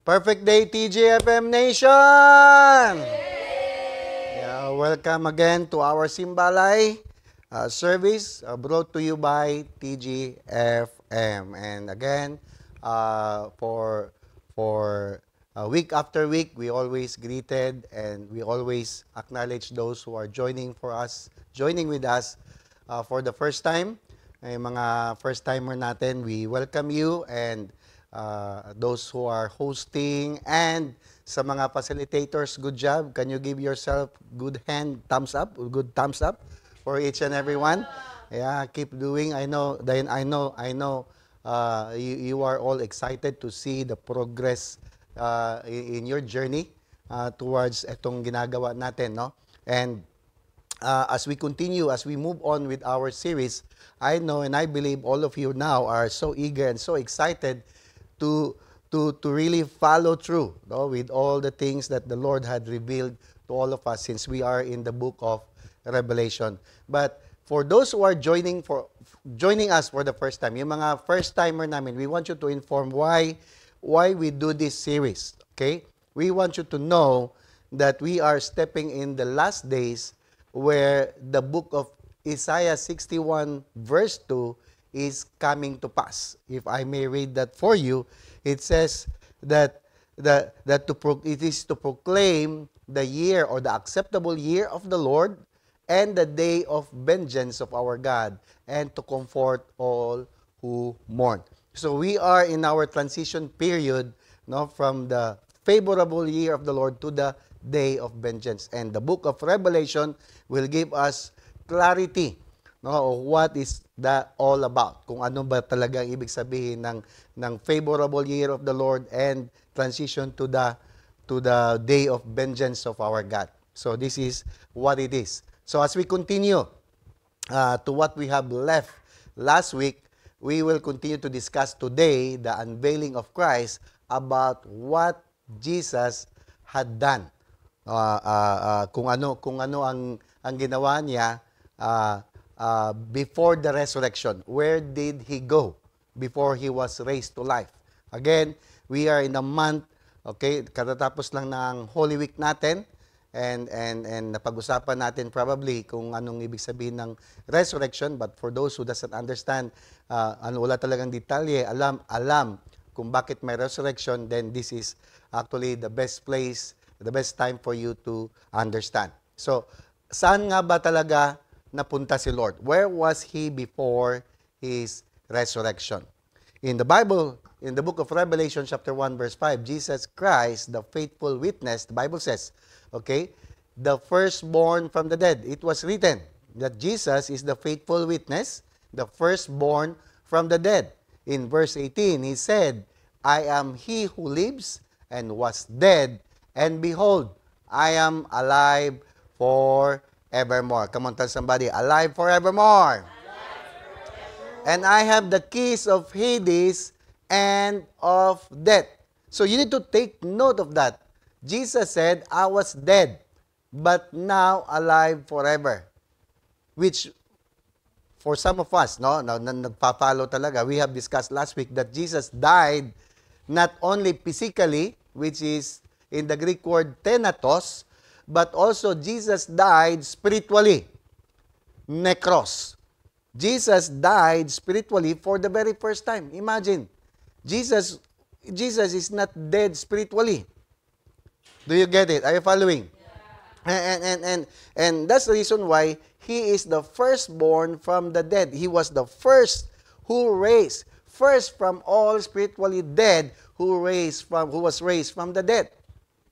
Perfect day, TGFM Nation! Yeah, welcome again to our Simbalay service brought to you by TGFM. And again, for week after week, we always greeted and we always acknowledge those who are joining with us for the first time. Ay mga first-timer natin, we welcome you and those who are hosting and sa mga facilitators, good job. Can you give yourself good thumbs up for each and every one? Yeah, keep doing. I know, Diane, you are all excited to see the progress in your journey towards itong ginagawa natin, no? And as we move on with our series, I know and I believe all of you now are so eager and so excited to really follow through, no, with all the things that the Lord had revealed to all of us since we are in the book of Revelation. But for those who are joining us for the first time, yung mga first timer namin, we want you to inform why we do this series. Okay? We want you to know that we are stepping in the last days where the book of Isaiah 61 verse 2 is coming to pass. If I may read that for you, it says that it is to proclaim the year or the acceptable year of the Lord and the day of vengeance of our God, and to comfort all who mourn. So we are in our transition period, no, from the favorable year of the Lord to the day of vengeance. And the book of Revelation will give us clarity, no, of what is that all about. Kung ano ba talaga ang ibig sabihin ng favorable year of the Lord and transition to the day of vengeance of our God. So this is what it is. So as we continue to what we have left last week, we will continue to discuss today the unveiling of Christ about what Jesus had done. Kung ano ang ginawa niya before the resurrection. Where did he go before he was raised to life? Again, we are in a month, okay, katatapos lang ng Holy Week natin, and napag-usapan natin probably kung anong ibig sabihin ng resurrection, but for those who doesn't understand, wala talagang detalye, alam kung bakit may resurrection, then this is actually the best time for you to understand. So, saan nga ba talaga napunta si Lord? Where was He before His resurrection? In the Bible, in the book of Revelation chapter 1 verse 5, Jesus Christ, the faithful witness, the Bible says, okay, the firstborn from the dead. It was written that Jesus is the faithful witness, the firstborn from the dead. In verse 18, He said, I am He who lives and was dead, and behold, I am alive forevermore. Come on, tell somebody, alive forevermore. And I have the keys of Hades and of death. So you need to take note of that. Jesus said, I was dead, but now alive forever. Which, for some of us, no, na nagpa-follow talaga, we have discussed last week that Jesus died not only physically, which is in the Greek word thanatos, but also Jesus died spiritually, nekros. Jesus died spiritually for the very first time. Imagine, Jesus is not dead spiritually. Do you get it? Are you following? Yeah. And that's the reason why He is the firstborn from the dead. He was the first who raised, first from all spiritually dead, who was raised from the dead.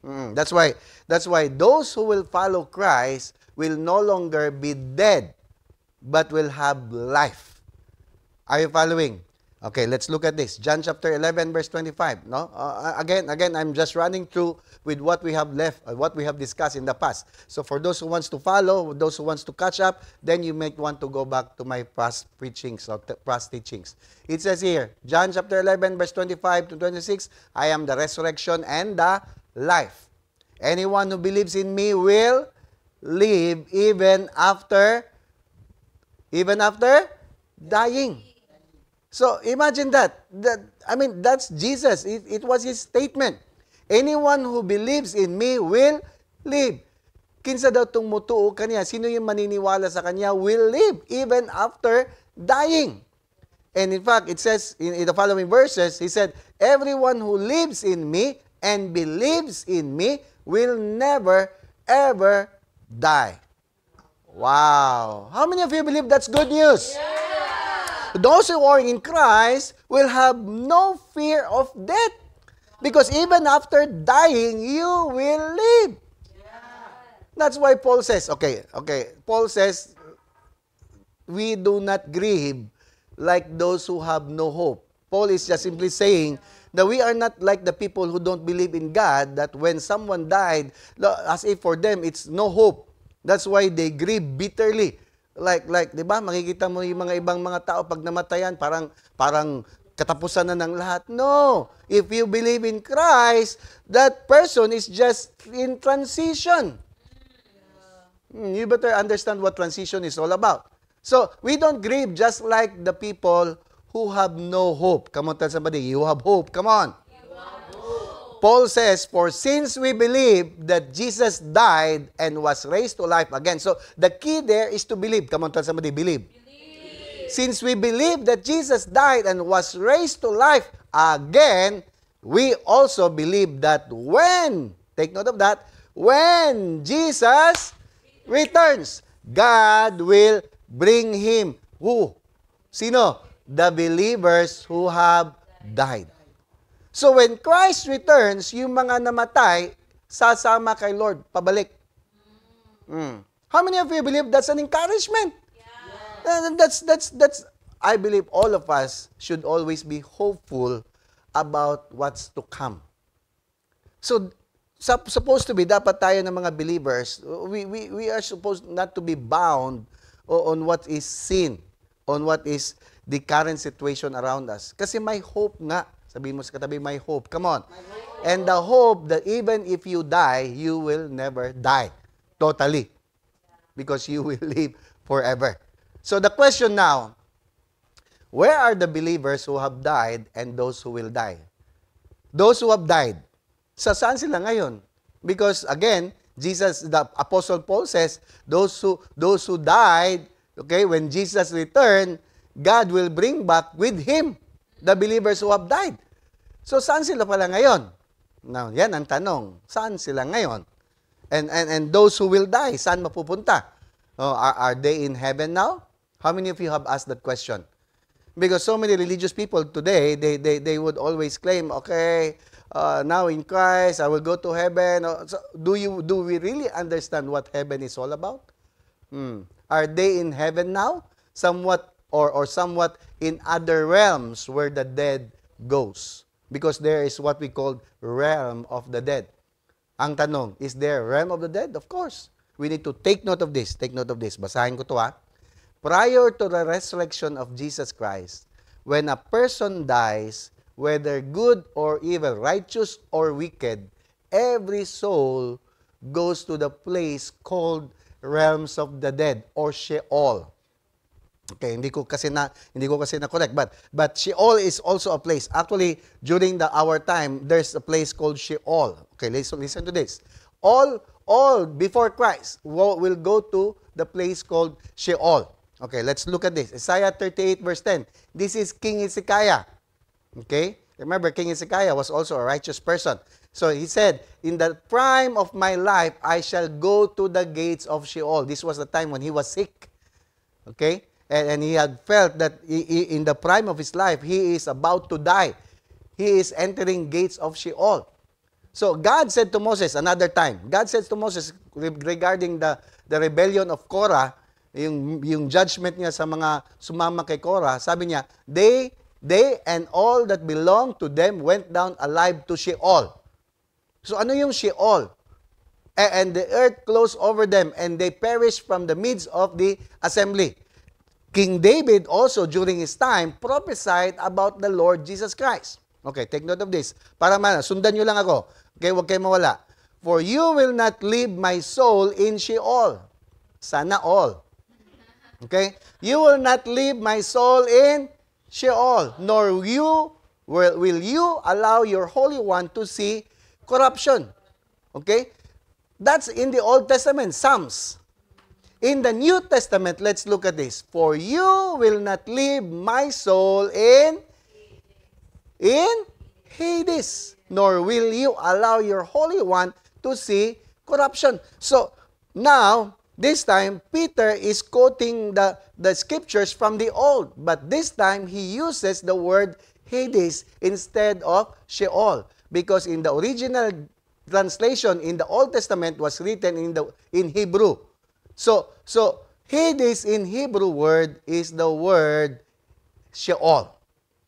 That's why those who will follow Christ will no longer be dead, but will have life. Are you following? Okay, let's look at this. John chapter 11, verse 25. No? Again, I'm just running through with what we have left, what we have discussed in the past. So for those who wants to follow, those who wants to catch up, then you might want to go back to my past preachings or past teachings. It says here, John chapter 11, verse 25 to 26, I am the resurrection and the life. Anyone who believes in me will live even after dying. So imagine that. I mean, that's Jesus. It was His statement. Anyone who believes in me will live. Kinsa daw tong mutuo kaniya, sino yung maniniwala sa kanya will live even after dying. And in fact, it says in the following verses, he said, everyone who lives in me and believes in me will never, ever die. Wow. How many of you believe that's good news? Yeah. Those who are in Christ will have no fear of death. Because even after dying, you will live. That's why Paul says, Paul says, we do not grieve like those who have no hope. Paul is just simply saying that we are not like the people who don't believe in God, that when someone died, as if for them, it's no hope. That's why they grieve bitterly. Like, di ba, makikita mo yung mga ibang mga tao pag namatayan, parang katapusan na ng lahat. No! If you believe in Christ, that person is just in transition. You better understand what transition is all about. So, we don't grieve just like the people who have no hope. Come on, tell somebody, you have hope. Come on. Paul says, for since we believe that Jesus died and was raised to life again. So, the key there is to believe. Come on, tell somebody, believe. Since we believe that Jesus died and was raised to life again, we also believe that when, take note of that, when Jesus returns, God will bring him. Who? Sino? The believers who have died. So when Christ returns, yung mga namatay, sasama kay Lord, pabalik. How many of you believe that's an encouragement? Yeah. That's I believe all of us should always be hopeful about what's to come. So supposed to be, dapat tayo ng mga believers, we are supposed not to be bound on what is seen, on what is the current situation around us. Kasi may hope nga. Sabihin mo sa katabi, may hope. Come on. And the hope that even if you die, you will never die. Totally. Because you will live forever. So the question now, where are the believers who have died and those who will die? Those who have died, saan sila ngayon? Because again, the Apostle Paul says, those who died, okay, when Jesus returned, God will bring back with him the believers who have died. So saan sila pala ngayon? Now, yan ang tanong. Saan sila ngayon? And those who will die, saan mapupunta? Are they in heaven now? How many of you have asked that question? Because so many religious people today, they would always claim, okay, now in Christ, I will go to heaven. So do we really understand what heaven is all about? Are they in heaven now? Somewhat or somewhat in other realms where the dead goes. Because there is what we call realm of the dead. Ang tanong, is there realm of the dead? Of course. We need to take note of this. Take note of this. Basahin ko to ha. Prior to the resurrection of Jesus Christ, when a person dies, whether good or evil, righteous or wicked, every soul goes to the place called realms of the dead or Sheol. Okay, hindi ko kasi na correct, but Sheol is also a place. Actually, during our time, there's a place called Sheol. Okay, listen to this. All before Christ will go to the place called Sheol. Okay, let's look at this. Isaiah 38 verse 10. This is King Hezekiah. Okay? Remember, King Hezekiah was also a righteous person. So he said, in the prime of my life, I shall go to the gates of Sheol. This was the time when he was sick. Okay? And he had felt that in the prime of his life, he is about to die. He is entering gates of Sheol. So God said to Moses, another time, God said to Moses regarding the rebellion of Korah, yung judgment niya sa mga sumama kay Korah, sabi niya, they and all that belonged to them went down alive to Sheol. So ano yung Sheol? And the earth closed over them, and they perished from the midst of the assembly. King David also, during his time, prophesied about the Lord Jesus Christ. Okay, take note of this. Para sundan nyo lang ako. Okay, huwag kayo mawala. For you will not leave my soul in Sheol. Sana all. Okay? You will not leave my soul in Sheol, nor will you allow your Holy One to see corruption. Okay? That's in the Old Testament, Psalms. In the New Testament, let's look at this. For you will not leave my soul in Hades, nor will you allow your Holy One to see corruption. So, now, this time, Peter is quoting the scriptures from the Old, but this time, he uses the word Hades instead of Sheol, because in the original translation in the Old Testament was written in Hebrew. So Hades in Hebrew word is the word Sheol.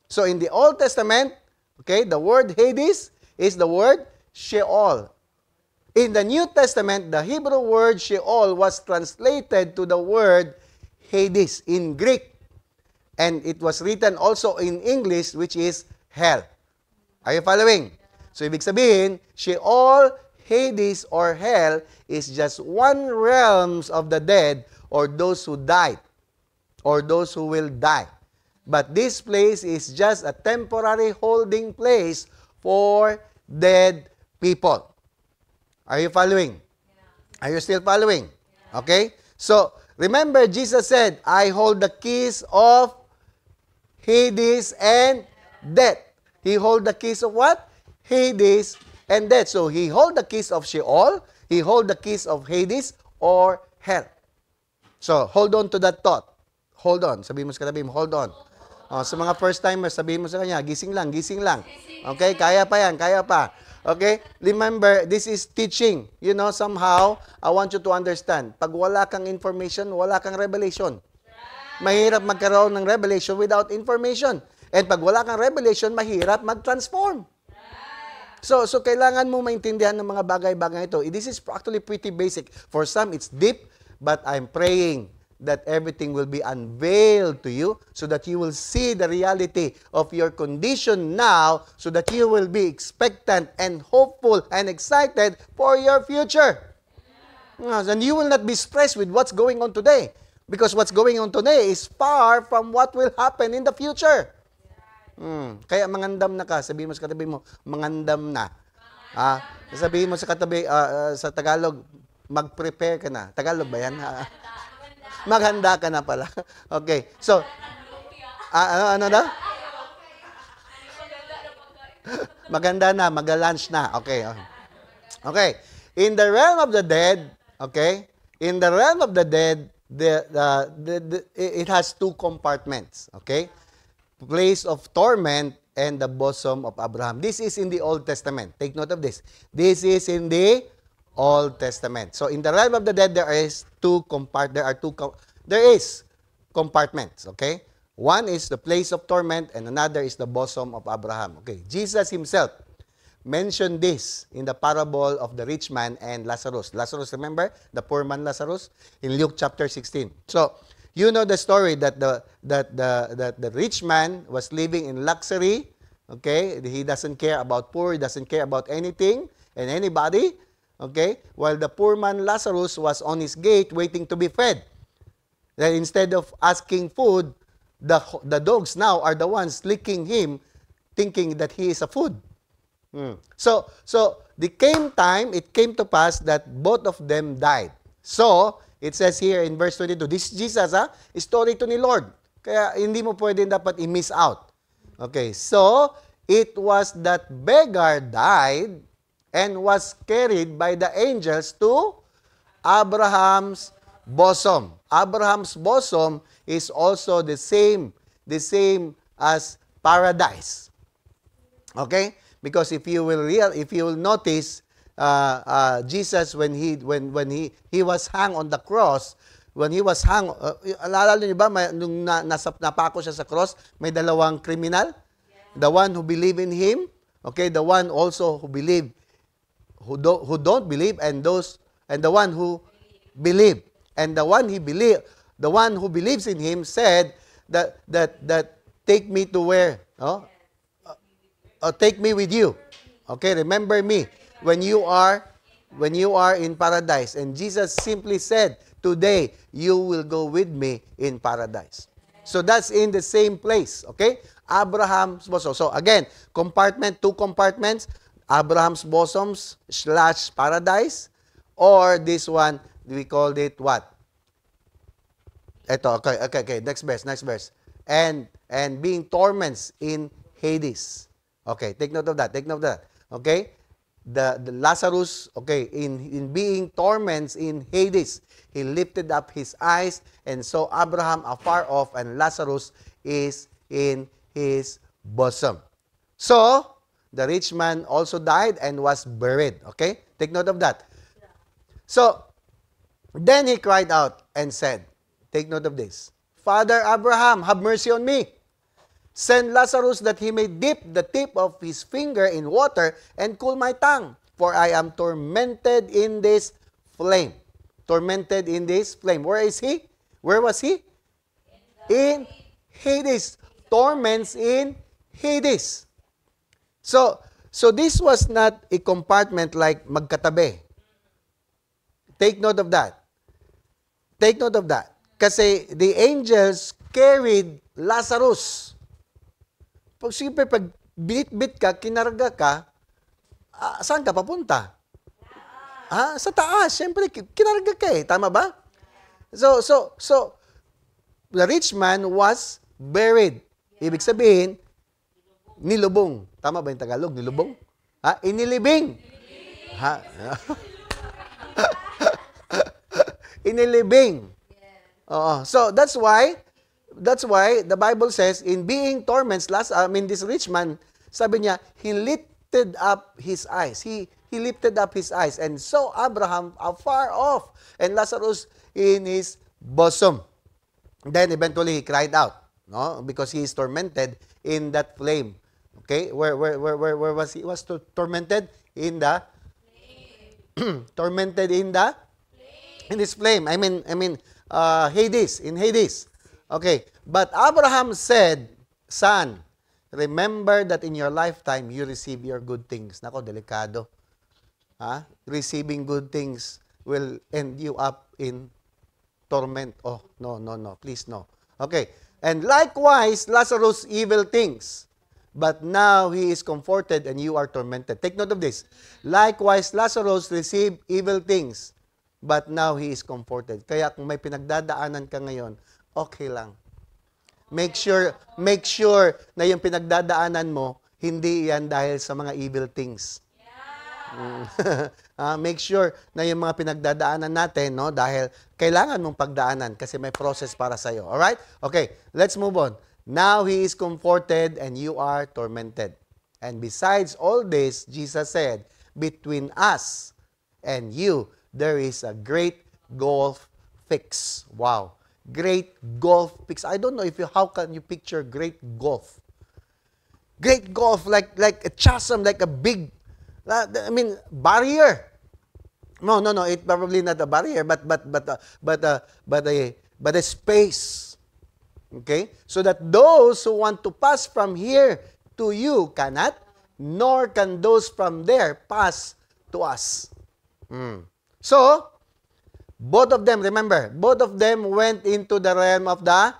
So in the Old Testament, okay, the word Hades is the word Sheol. In the New Testament, the Hebrew word Sheol was translated to the word Hades in Greek. And it was written also in English, which is hell. Are you following? So, ibig sabihin, Sheol, Hades, or hell is just one realms of the dead or those who died or those who will die. But this place is just a temporary holding place for dead people. Are you following? Are you still following? Okay? So, remember, Jesus said, I hold the keys of Hades and death. He hold the keys of what? Hades and death. So, he hold the keys of Sheol, he hold the keys of Hades or hell. So, hold on to that thought. Hold on. Sabihin mo sa katabi mo, hold on. Sa mga first timers, sabihin mo sa kanya, gising lang, gising lang. Okay? Kaya pa yan, kaya pa. Okay? Remember, this is teaching. You know, somehow, I want you to understand. Pag wala kang information, wala kang revelation. Mahirap magkaroon ng revelation without information. And pag wala kang revelation, mahirap mag-transform. So kailangan mo maintindihan ng mga bagay-bagay ito. This is actually pretty basic. For some, it's deep, but I'm praying that everything will be unveiled to you so that you will see the reality of your condition now so that you will be expectant and hopeful and excited for your future. And you will not be stressed with what's going on today because what's going on today is far from what will happen in the future. Kaya mangandam na ka. Sabihin mo sa katabi mo, mangandam na. Sabihin mo sa katabi, sa Tagalog, mag-prepare ka na. Tagalog ba yan? Maghanda ka na pala. Okay. So, ano daw? Maganda na, mag-lunch na. Okay. Okay. In the realm of the dead, okay? In the realm of the dead, it has two compartments. Okay? Place of torment and the bosom of Abraham. This is in the Old Testament. Take note of this. This is in the Old Testament. So in the realm of the dead, there is compartments. Okay, one is the place of torment, and another is the bosom of Abraham. Okay, Jesus himself mentioned this in the parable of the rich man and Lazarus. Lazarus, remember the poor man Lazarus in Luke chapter 16. So you know the story that the rich man was living in luxury. Okay, he doesn't care about poor, he doesn't care about anything and anybody. Okay, while the poor man Lazarus was on his gate waiting to be fed. Then instead of asking food, the dogs now are the ones licking him, thinking that he is a food. So it came to pass that both of them died. So it says here in verse 22, this is Jesus, story to ni Lord. Kaya hindi mo pwede dapat i-miss out. Okay, so it was that beggar died and was carried by the angels to Abraham's bosom. Abraham's bosom is also the same as paradise. Okay? Because if you will notice, Jesus when he was hung on the cross, when he was hung, alala niyo ba nung napako siya sa cross, may dalawang criminal, the one who believe in him, okay, the one also who believe, who don't believe, and the one who believe, and the one who believes in him said that take me to where, take me with you, okay, remember me when you are in paradise. And Jesus simply said, today you will go with me in paradise. So that's in the same place, okay? Abraham's bosom. So again, two compartments. Abraham's bosoms / paradise, or this one, we called it what? Ito, okay. Next verse. And being torments in Hades. Okay, take note of that. Okay? The Lazarus, okay, in being torments in Hades, he lifted up his eyes and saw Abraham afar off, and Lazarus is in his bosom. So, the rich man also died and was buried. Okay? Take note of that. So, then he cried out and said, take note of this, Father Abraham, have mercy on me. Send Lazarus that he may dip the tip of his finger in water and cool my tongue, for I am tormented in this flame. Tormented in this flame. Where is he? Where was he? In Hades. Torments in Hades. So this was not a compartment like magkatabi. Take note of that. Kasi the angels carried Lazarus. Pag bit-bit ka, kinarga ka, saan ka papunta? Sa taas. Siyempre, kinarga ka eh. Tama ba? So, the rich man was buried. Ibig sabihin, nilubong. Tama ba yung Tagalog? Nilubong? Inilibing. Inilibing. So, that's why the Bible says, in being torments, this rich man, sabi niya, he lifted up his eyes. He lifted up his eyes and saw Abraham afar off and Lazarus in his bosom. Then eventually he cried out, no, because he is tormented in that flame. Okay, where was he? Was tormented in the tormented in this flame. I mean Hades, in Hades. Okay, but Abraham said, son, remember that in your lifetime you receive your good things. Nako, delikado. Receiving good things will end you up in torment. Oh, no, please no. Okay, and likewise Lazarus evil things, but now he is comforted and you are tormented. Take note of this. Likewise Lazarus received evil things, but now he is comforted. Kaya kung may pinagdadaanan ka ngayon, okay lang. Make sure na yung pinagdadaanan mo, hindi yan dahil sa mga evil things. Make sure na yung mga pinagdadaanan natin, no, dahil kailangan mong pagdaanan kasi may process para sa iyo. All right? Okay, let's move on. Now he is comforted and you are tormented. And besides all this, Jesus said, between us and you, there is a great gulf fix. Wow. Great gulf fix. I don't know how can you picture great gulf? Great gulf, like a chasm, like a big, barrier. No, it's probably not a barrier, but a space. Okay? So that those who want to pass from here to you cannot, nor can those from there pass to us. So, both of them, remember, both of them went into the realm of the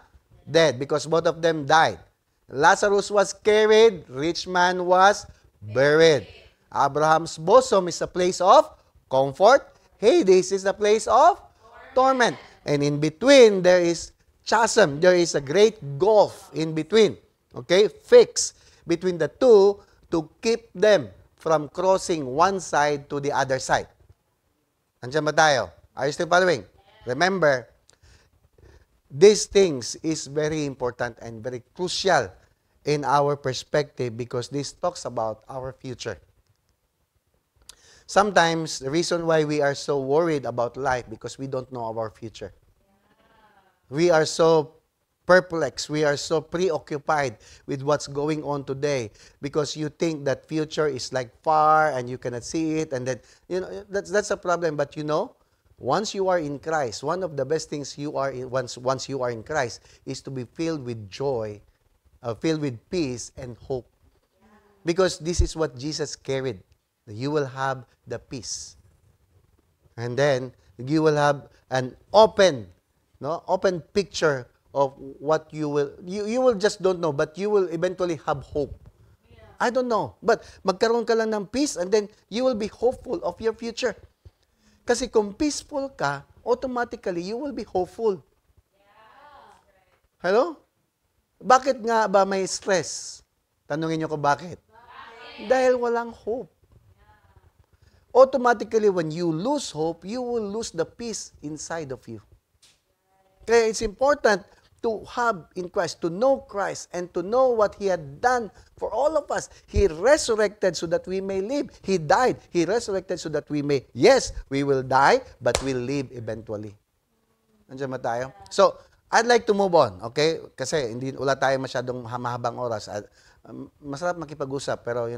dead because both of them died. Lazarus was carried, rich man was buried. Abraham's bosom is a place of comfort. Hades is a place of torment. And in between, there is chasm. There is a great gulf in between. Okay? Fix between the two to keep them from crossing one side to the other side. Andiyan ba tayo? Are you still following? Remember, these things is very important and very crucial in our perspective because this talks about our future. Sometimes, the reason why we are so worried about life because we don't know our future. We are so perplexed. We are so preoccupied with what's going on today because you think that future is like far and you cannot see it, and that that's a problem. But once you are in Christ, one of the best things once you are in Christ is to be filled with joy, filled with peace and hope. Because this is what Jesus carried. You will have the peace. And then you will have an open picture of what you will just don't know, but you will eventually have hope. I don't know. But magkaroon ka lang ng peace and then you will be hopeful of your future. Kasi kung peaceful ka, automatically you will be hopeful. Hello? Bakit nga ba may stress? Tanungin niyo ko bakit? Dahil walang hope. Automatically, when you lose hope, you will lose the peace inside of you. Kaya it's important to have in Christ, to know Christ, and to know what He had done for all of us. He resurrected so that we may live. He died. He resurrected so that we may, yes, we will die, but we'll live eventually. Nandiyan ba tayo? So, I'd like to move on, okay? Kasi wala tayo masyadong mahabang oras. Masarap makipag-usap, pero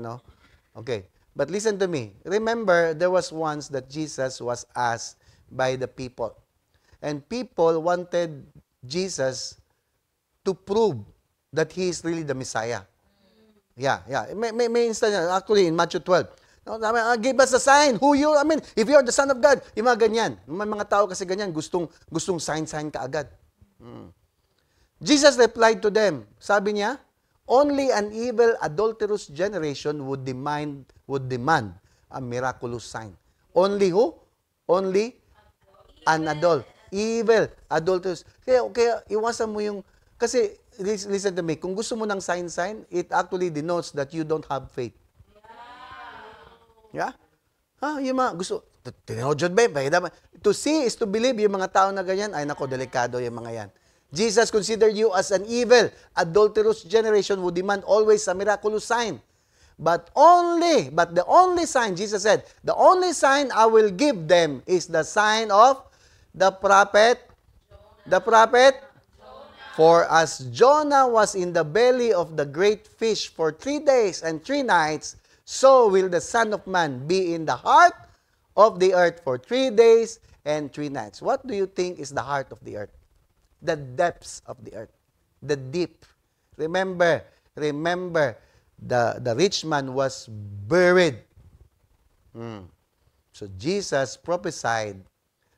okay. But listen to me. Remember, there was once that Jesus was asked by the people. And people wanted Jesus to prove that He is really the Messiah. Yeah. May instance, actually, in Matthew 12. Give us a sign. If you are the Son of God. Yung mga ganyan. May mga tao kasi ganyan, gustong sign ka agad. Jesus replied to them. Sabi niya, only an evil, adulterous generation would demand a miraculous sign. Only who? Only an evil, adulterous. Kaya iwasan mo yung, kasi, listen to me, kung gusto mo ng sign, it actually denotes that you don't have faith. Yeah? Yung mga gusto, to see is to believe, yung mga tao na ganyan, ay nako, delikado yung mga yan. Jesus considered you as an evil, adulterous generation who demand always a miraculous sign. But the only sign, Jesus said, the only sign I will give them is the sign of the prophet. The prophet? For as Jonah was in the belly of the great fish for 3 days and 3 nights, so will the Son of Man be in the heart of the earth for 3 days and 3 nights. What do you think is the heart of the earth? The depths of the earth. The deep. Remember, the rich man was buried. So Jesus prophesied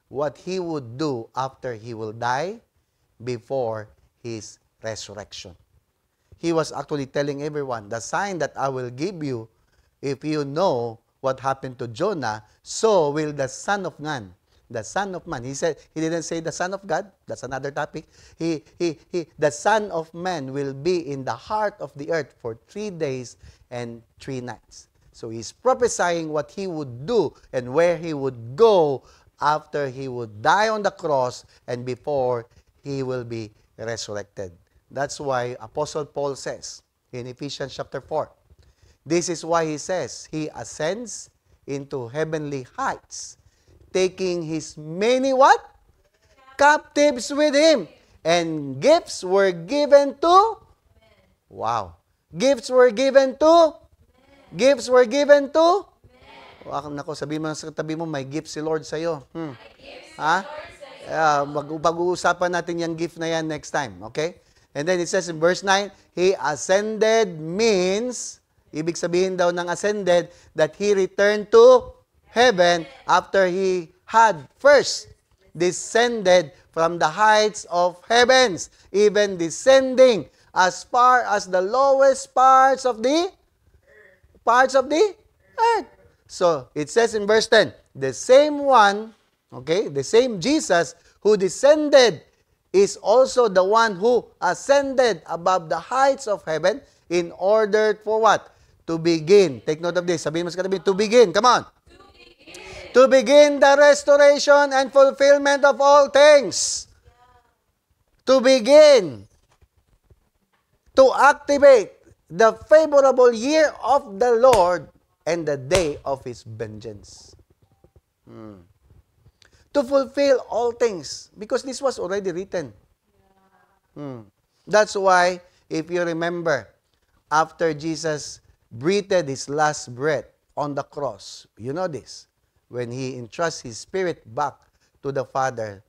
what He would do after He will die before His resurrection. He was actually telling everyone, the sign that I will give you, if you know what happened to Jonah, so will the Son of Man. The Son of Man. He didn't say the Son of God. That's another topic. The Son of Man will be in the heart of the earth for 3 days and 3 nights. So He's prophesying what He would do and where He would go after He would die on the cross and before He will be resurrected. That's why Apostle Paul says in Ephesians chapter 4, this is why he says, He ascends into heavenly heights, taking His many what? Captives with Him. And gifts were given to? Wow. Gifts were given to? Gifts were given to? Nako, sabihin mo sa tabi mo, may gift si Lord sa'yo. Ha? Pag-uusapan natin yung gift na yan next time. Okay? And then it says in verse 9, He ascended means, ibig sabihin daw ng ascended, that He returned to heaven after He had first descended from the heights of heavens, even descending as far as the lowest parts of the earth. So, it says in verse 10, the same one, okay, the same Jesus who descended is also the one who ascended above the heights of heaven in order for what? To begin. Take note of this. Sabihin mo sa katabi, to begin. Come on. To begin the restoration and fulfillment of all things. To begin. To activate the favorable year of the Lord and the day of His vengeance. To fulfill all things. Because this was already written. That's why, if you remember, after Jesus breathed His last breath on the cross, you know this, when He entrusts His spirit back to the Father,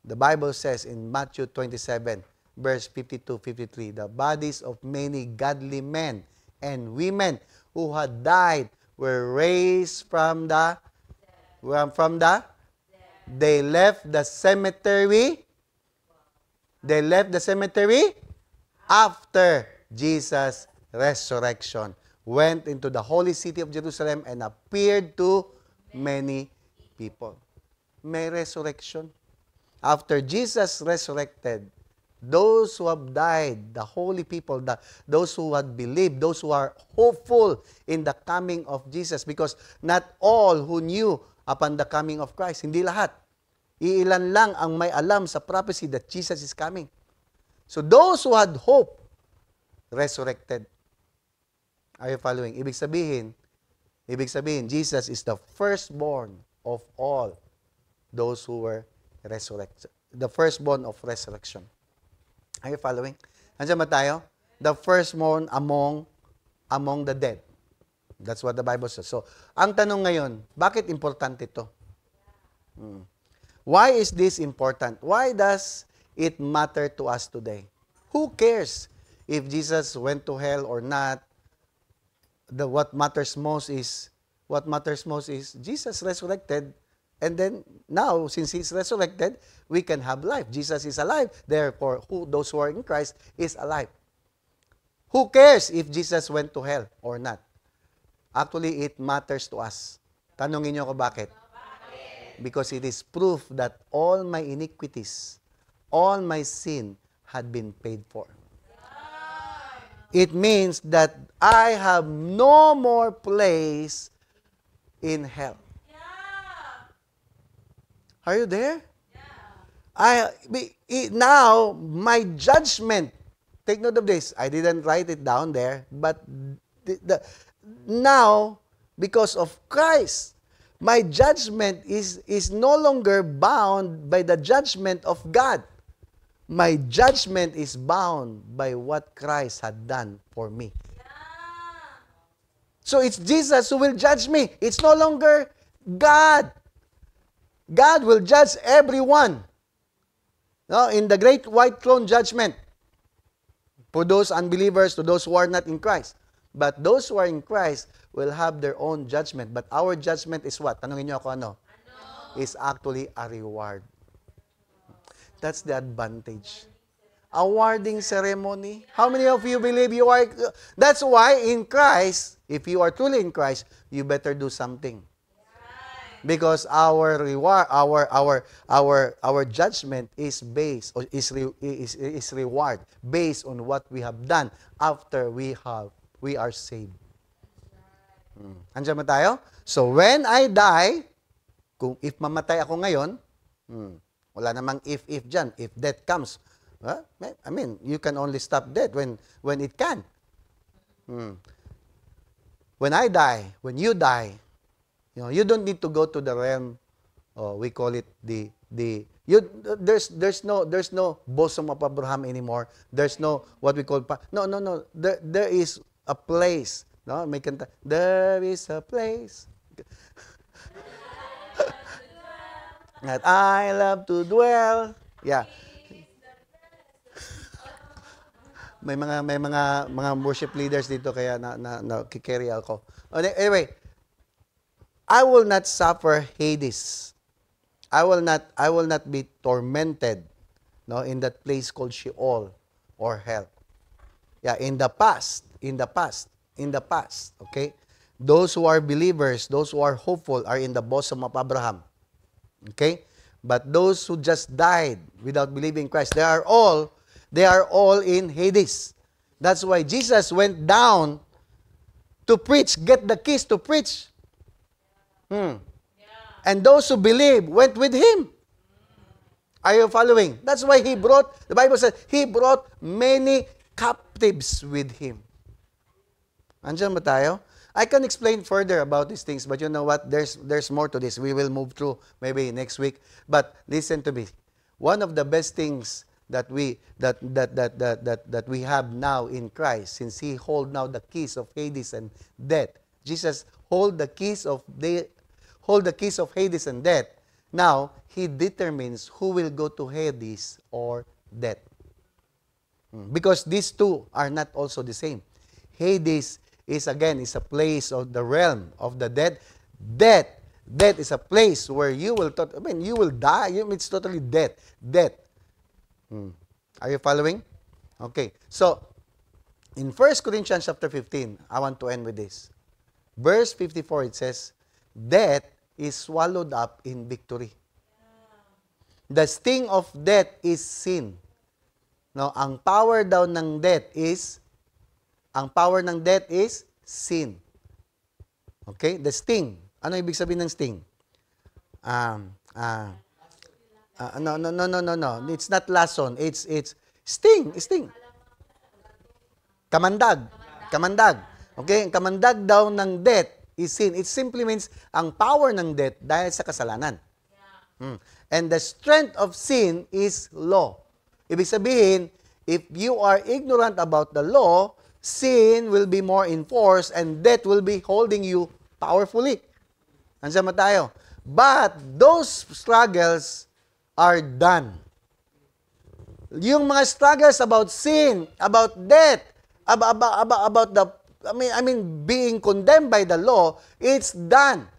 the Bible says in Matthew 27, verse 52-53, the bodies of many godly men and women who had died were raised from the they left the cemetery. They left the cemetery after Jesus' resurrection. went into the holy city of Jerusalem and appeared to many people. May resurrection. After Jesus resurrected, those who have died, the holy people, those who had believed, those who are hopeful in the coming of Jesus, because not all who knew upon the coming of Christ, hindi lahat. Iilan lang ang may alam sa prophecy that Jesus is coming. So those who had hope, resurrected. Are you following? Ibig sabihin, Jesus is the firstborn of all those who were resurrected. The firstborn of resurrection. Are you following? Nandiyan ba tayo? The firstborn among the dead. That's what the Bible says. So, ang tanong ngayon, bakit importante ito? Why is this important? Why does it matter to us today? Who cares if Jesus went to hell or not? What matters most is Jesus resurrected, and then now, since He's resurrected, we can have life. Jesus is alive. Therefore, those who are in Christ is alive. Who cares if Jesus went to hell or not? Actually, it matters to us. Tanungin niyo ko bakit? Because it is proof that all my iniquities, all my sin had been paid for. It means that I have no more place in hell. Are you there? Now, my judgment, take note of this, I didn't write it down there, but now, because of Christ, my judgment is no longer bound by the judgment of God. My judgment is bound by what Christ had done for me. So it's Jesus who will judge me. It's no longer God. God will judge everyone. No, in the great white throne judgment. For those unbelievers, to those who are not in Christ. But those who are in Christ will have their own judgment. But our judgment is what? Tanungin niyo ako ano? Is actually a reward. That's the advantage. Awarding ceremony. How many of you believe you are? That's why in Christ, if you are truly in Christ, you better do something. Because our reward, our judgment is based or is reward based on what we have done after we are saved. Andiyan ba tayo? So when I die, if mamatay ako ngayon, wala namang if dyan. If death comes, I mean, you can only stop death when it can. When I die, when you die, you don't need to go to the realm. We call it there's no bosom of Abraham anymore. There's no what we call no. There is a place. No, may kanta. There is a place that I love to dwell. Yeah. May mga worship leaders dito kaya na kikerry ako. Anyway, I will not suffer Hades. I will not be tormented, no, in that place called Sheol or hell. Yeah, in the past, okay? Those who are believers, those who are hopeful are in the bosom of Abraham. Okay? But those who just died without believing in Christ, they are all in Hades. That's why Jesus went down to preach, get the keys to preach. And those who believe went with him. Are you following? That's why the Bible says, he brought many captives with him. Andiyan ba tayo? I can explain further about these things, but you know what? There's more to this. We will move through maybe next week. But listen to me. One of the best things that we have now in Christ, since He hold now the keys of Hades and death. Jesus hold the keys of Hades and death. Now He determines who will go to Hades or death. Because these two are not also the same. Hades is a place of the realm of the dead. Death is a place where you will die. It's totally death. Are you following? Okay. So, In 1 Corinthians chapter 15, I want to end with this. Verse 54, it says, death is swallowed up in victory. The sting of death is sin. No, ang power daw ng death is sin. Okay? The sting. Ano ibig sabihin ng sting? No. It's not lason. It's sting. Kamandag. Okay? Ang kamandag daw ng death is sin. It simply means ang power ng death dahil sa kasalanan. And the strength of sin is law. Ibig sabihin, if you are ignorant about the law, sin will be more enforced and death will be holding you powerfully. Andiyan ba tayo? But those struggles are done. Yung mga struggles about sin, about death, about the being condemned by the law, it's done.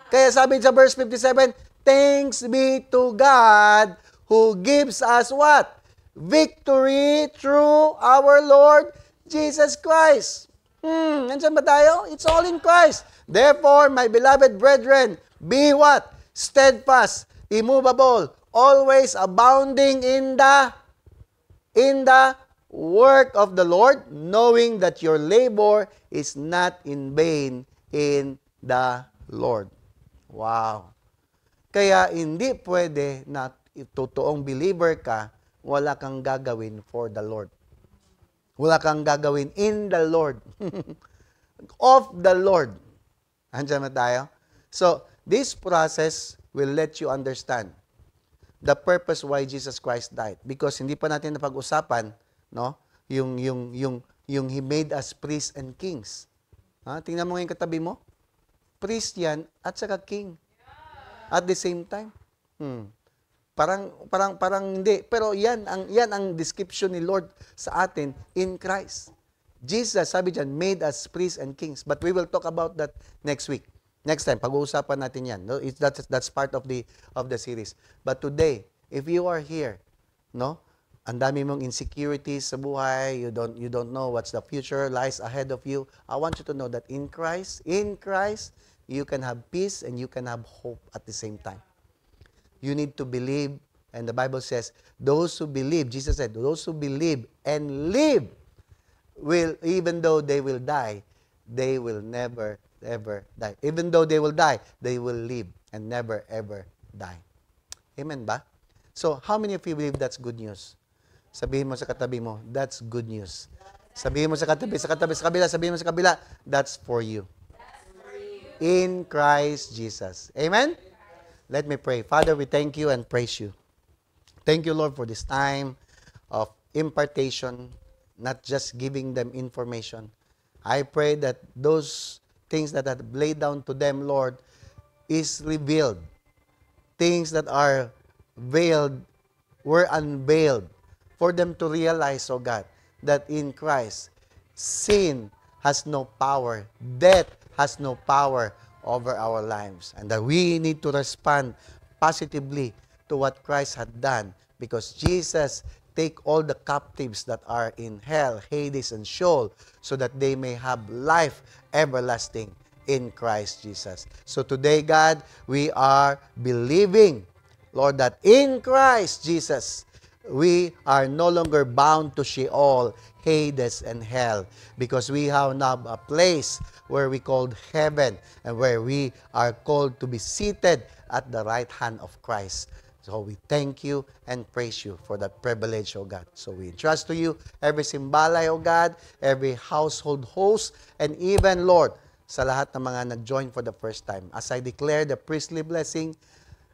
Kaya sabi sa verse 57, thanks be to God who gives us what? Victory through our Lord Jesus Christ. Nandiyan ba tayo? It's all in Christ. Therefore, my beloved brethren, be what? Steadfast, immovable, always abounding in the work of the Lord, knowing that your labor is not in vain in the Lord. Wow. Kaya hindi pwede na totoong believer ka, wala kang gagawin for the Lord. Wala kang gagawin in the Lord. Of the Lord. Andiyan na tayo? So, this process will let you understand the purpose why Jesus Christ died. Because hindi pa natin napag-usapan, no? Yung He made us priests and kings. Tingnan mo ngayon katabi mo. Priest yan at saka king. At the same time. Parang hindi. Pero yan ang description ni Lord sa atin in Christ. Jesus, sabi dyan, made us priests and kings. But we will talk about that next week. Next time, pag-uusapan natin yan. No? That's part of the series. But today, if you are here, no? Ang dami mong insecurities sa buhay, you don't know what's the future lies ahead of you. I want you to know that in Christ, you can have peace and you can have hope at the same time. You need to believe, and the Bible says, those who believe, Jesus said, those who believe and live will, even though they will die, they will never, ever die. Even though they will die, they will live and never, ever die. Amen ba? So, how many of you believe that's good news? Sabihin mo sa katabi mo, that's good news. Sabihin mo sa kabila, sabihin mo sa kabila, that's for you. In Christ Jesus. Amen? Let me pray. Father, we thank you and praise you. Thank you, Lord, for this time of impartation, not just giving them information. I pray that those things that are laid down to them, Lord, is revealed. Things that are veiled were unveiled for them to realize, oh God, that in Christ, sin has no power, death has no power over our lives, and that we need to respond positively to what Christ had done, because Jesus take all the captives that are in hell, Hades, and Sheol, so that they may have life everlasting in Christ Jesus. So today, God, we are believing, Lord, that in Christ Jesus, we are no longer bound to Sheol, Hades, and hell, because we have now a place where we called heaven, and where we are called to be seated at the right hand of Christ. So we thank you and praise you for that privilege, O God. So we entrust to you every simbalay, O God, every household host, and even, Lord, sa lahat ng mga nag-join for the first time. As I declare the priestly blessing,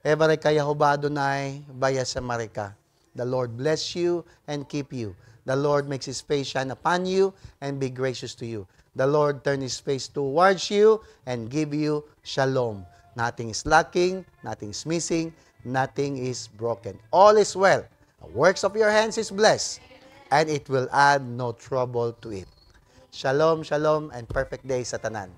Evare kaya Adonai, baya sa marika. The Lord bless you and keep you. The Lord makes His face shine upon you and be gracious to you. The Lord turn His face towards you and give you shalom. Nothing is lacking, nothing is missing, nothing is broken. All is well. The works of your hands is blessed, and it will add no trouble to it. Shalom, shalom, and perfect day sa tanan.